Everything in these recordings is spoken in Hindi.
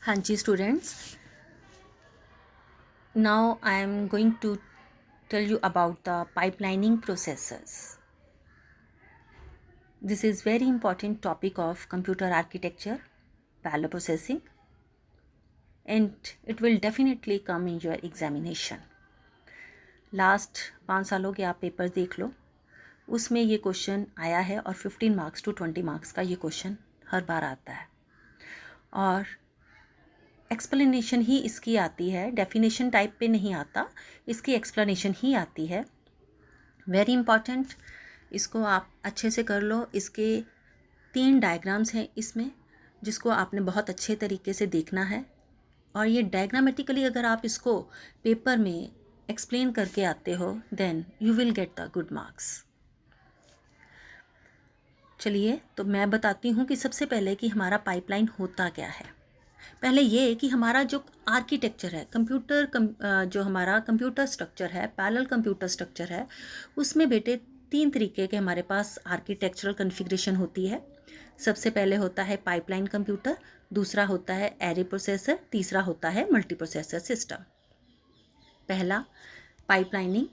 हाँ जी students, now I am going to tell you about the pipelining processes. This is very important topic of computer architecture, parallel processing, and it will definitely come in your examination. Last 5 सालों के आप पेपर देख लो, उसमें ये क्वेश्चन आया है और 15 मार्क्स टू 20 मार्क्स का ये क्वेश्चन हर बार आता है और एक्सप्लेनेशन ही इसकी आती है, डेफिनेशन टाइप पे नहीं आता, इसकी एक्सप्लेनेशन ही आती है। वेरी इंपॉर्टेंट, इसको आप अच्छे से कर लो। इसके 3 डायग्राम्स हैं इसमें, जिसको आपने बहुत अच्छे तरीके से देखना है और ये डायग्रामेटिकली अगर आप इसको पेपर में एक्सप्लेन करके आते हो then you will get the good marks. चलिए तो मैं बताती हूँ कि सबसे पहले कि हमारा पाइपलाइन होता क्या है। पहले ये कि हमारा जो आर्किटेक्चर है, जो हमारा कंप्यूटर स्ट्रक्चर है, पैरेलल कंप्यूटर स्ट्रक्चर है, उसमें बेटे 3 तरीके के हमारे पास आर्किटेक्चरल कॉन्फ़िगरेशन होती है। सबसे पहले होता है पाइपलाइन कंप्यूटर, दूसरा होता है एरे प्रोसेसर, तीसरा होता है मल्टी प्रोसेसर सिस्टम। पहला पाइपलाइनिंग।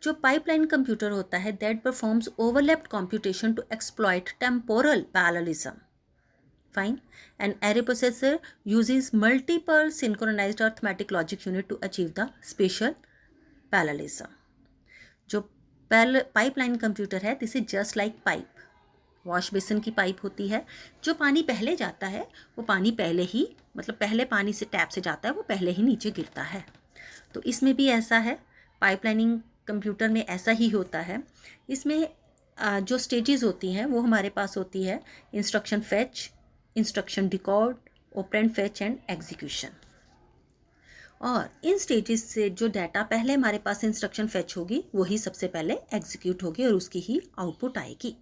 जो पाइपलाइन कंप्यूटर होता है that performs overlapped computation to exploit temporal parallelism. Fine. An array processor uses multiple synchronized arithmetic logic unit to achieve the spatial parallelism. जो पाइपलाइन कंप्यूटर है this is just like pipe, wash basin की पाइप होती है। जो पानी पहले जाता है वो पानी पहले ही, मतलब पहले पानी से टैप से जाता है वो पहले ही नीचे गिरता है। तो इसमें भी ऐसा है, पाइपलाइनिंग कंप्यूटर में ऐसा ही होता है। इसमें जो स्टेजेस होती हैं वो हमारे पास होती है instruction fetch, instruction decode, operand fetch and execution. और इन स्टेजेस से जो डाटा पहले हमारे पास इंस्ट्रक्शन फेच होगी वही सबसे पहले एग्जीक्यूट होगी और उसकी ही आउटपुट आएगी।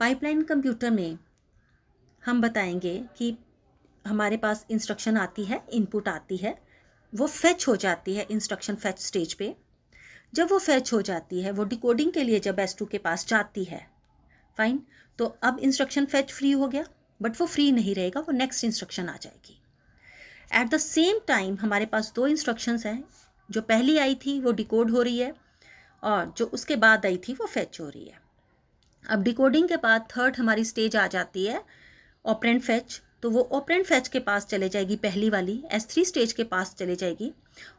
पाइपलाइन कंप्यूटर में हम बताएंगे कि हमारे पास इंस्ट्रक्शन आती है, इनपुट आती है, वो फेच हो जाती है इंस्ट्रक्शन फेच स्टेज पे। जब वो फेच हो जाती है वो डिकोडिंग के लिए जब S2 के पास जाती है, फाइन, तो अब इंस्ट्रक्शन फेच फ्री हो गया, बट वो फ्री नहीं रहेगा, वो नेक्स्ट इंस्ट्रक्शन आ जाएगी। एट द सेम टाइम हमारे पास 2 इंस्ट्रक्शंस हैं, जो पहली आई थी वो डिकोड हो रही है और जो उसके बाद आई थी वो फेच हो रही है। अब डिकोडिंग के बाद थर्ड हमारी स्टेज आ जाती है ऑपरेंड फेच, तो वो ऑपरेंड फेच के पास चले जाएगी, पहली वाली S3 स्टेज के पास चले जाएगी,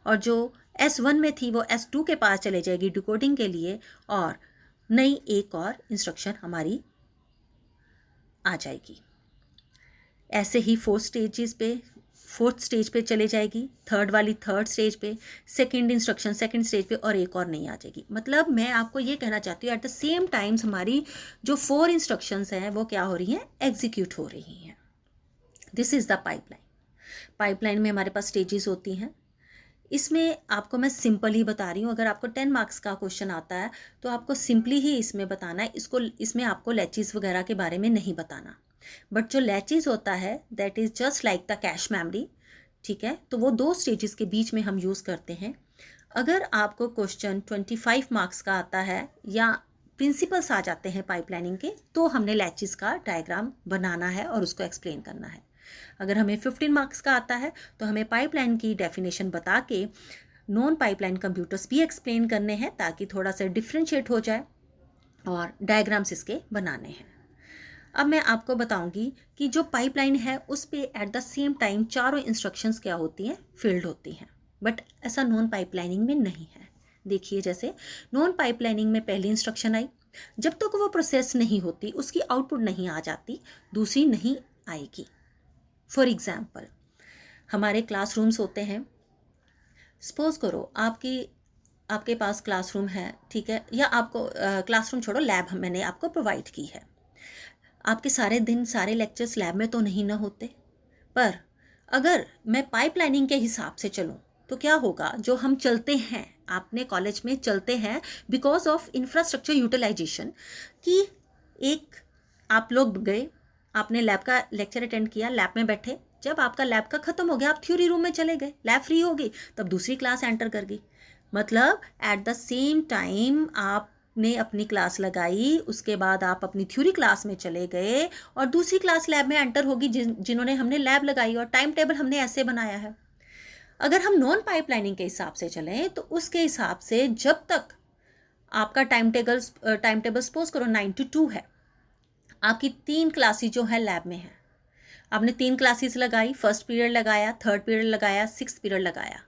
और जो S1 में थी वो S2 के पास चले जाएगी डिकोडिंग के लिए, और नई एक और इंस्ट्रक्शन हमारी आ जाएगी। ऐसे ही फोर्थ स्टेज पे चले जाएगी, थर्ड वाली थर्ड स्टेज पे, सेकंड इंस्ट्रक्शन सेकंड स्टेज पे, और एक और नहीं आ जाएगी। मतलब मैं आपको ये कहना चाहती हूँ एट द सेम टाइम्स हमारी जो 4 इंस्ट्रक्शंस हैं वो क्या हो रही हैं, एग्जीक्यूट हो रही हैं। This is the pipeline. Pipeline में हमारे पास स्टेजेस होती हैं। इसमें आपको मैं सिंपल ही बता रही हूँ, अगर आपको 10 मार्क्स का क्वेश्चन आता है तो आपको सिंपली ही इसमें बताना है, इसमें आपको लैचेस वगैरह के बारे में नहीं बताना। बट जो लैचेस होता है that is just like the cache memory, ठीक है, तो वो 2 स्टेजेस के बीच में हम यूज़ करते हैं। अगर आपको क्वेश्चन 25 मार्क्स का आता है या प्रिंसिपल्स आ जाते हैं पाइपलाइनिंग के, तो हमने लैचेस का डायग्राम बनाना है और उसको एक्सप्लेन करना है। अगर हमें 15 मार्क्स का आता है तो हमें पाइपलाइन की डेफिनेशन बता के नॉन पाइपलाइन कंप्यूटर्स भी एक्सप्लेन करने हैं, ताकि थोड़ा सा डिफ्रेंशिएट हो जाए, और डायग्राम्स इसके बनाने हैं। अब मैं आपको बताऊंगी कि जो पाइपलाइन है उस पे एट द सेम टाइम चारों इंस्ट्रक्शंस क्या होती हैं, फील्ड होती हैं, बट ऐसा नॉन पाइपलाइनिंग में नहीं है। देखिए, जैसे नॉन पाइपलाइनिंग में पहली इंस्ट्रक्शन आई, जब तक वो प्रोसेस नहीं होती उसकी आउटपुट नहीं आ जाती, दूसरी नहीं आएगी। फॉर एग्जाम्पल, हमारे क्लासरूम्स होते हैं, सपोज करो आपके पास क्लासरूम है, ठीक है, या आपको क्लासरूम छोड़ो, लैब मैंने आपको प्रोवाइड की है। आपके सारे दिन सारे लेक्चर्स लैब में तो नहीं ना होते, पर अगर मैं पाइपलाइनिंग के हिसाब से चलूँ तो क्या होगा, जो हम चलते हैं आपने कॉलेज में चलते हैं बिकॉज ऑफ इंफ्रास्ट्रक्चर यूटिलाइजेशन, कि एक आप लोग गए, आपने लैब का लेक्चर अटेंड किया, लैब में बैठे, जब आपका लैब का ख़त्म हो गया आप थ्योरी रूम में चले गए, लैब फ्री हो गई, तब दूसरी क्लास एंटर कर गई। मतलब एट द सेम टाइम आप आपने अपनी क्लास लगाई, उसके बाद आप अपनी थ्योरी क्लास में चले गए और दूसरी क्लास लैब में एंटर होगी जिन्होंने हमने लैब लगाई और टाइम टेबल हमने ऐसे बनाया है। अगर हम नॉन पाइपलाइनिंग के हिसाब से चलें तो उसके हिसाब से जब तक आपका टाइम टेबल सपोज करो 9 to 2 है, आपकी 3 क्लासेस जो है लैब में है, आपने 3 क्लासेस लगाई, फर्स्ट पीरियड लगाया, थर्ड पीरियड लगाया, सिक्स्थ पीरियड लगाया,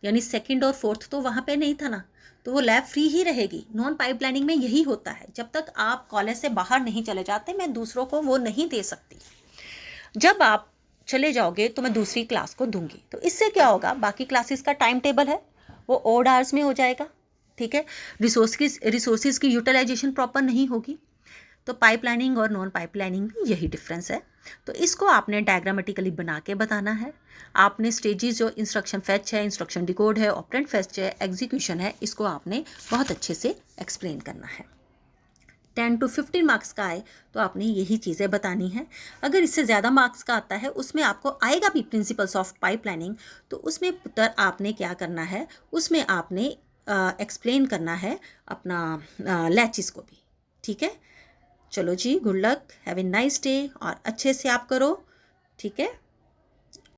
यानी सेकंड और फोर्थ तो वहाँ पे नहीं था ना, तो वो लैब फ्री ही रहेगी। नॉन पाइपलाइनिंग में यही होता है, जब तक आप कॉलेज से बाहर नहीं चले जाते मैं दूसरों को वो नहीं दे सकती। जब आप चले जाओगे तो मैं दूसरी क्लास को दूंगी। तो इससे क्या होगा, बाकी क्लासेस का टाइम टेबल है वो ऑड आवर्स में हो जाएगा, ठीक है। रिसोर्सेज की यूटिलाइजेशन प्रॉपर नहीं होगी। तो पाइपलाइनिंग और नॉन पाइपलाइनिंग में यही डिफरेंस है। तो इसको आपने डायग्रामेटिकली बना के बताना है। आपने स्टेजेस जो इंस्ट्रक्शन फैच है, इंस्ट्रक्शन डिकोड है, ऑपरेंट फैच है, एग्जीक्यूशन है, इसको आपने बहुत अच्छे से एक्सप्लेन करना है। 10 to 15 मार्क्स का आए तो आपने यही चीज़ें बतानी है। अगर इससे ज़्यादा मार्क्स का आता है उसमें आपको आएगा भी प्रिंसिपल्स ऑफ पाइपलाइनिंग, तो उसमें पुत्र आपने क्या करना है, उसमें आपने एक्सप्लेन करना है अपना लैचेस को भी, ठीक है। चलो जी, good luck, have a nice day और अच्छे से आप करो, ठीक है।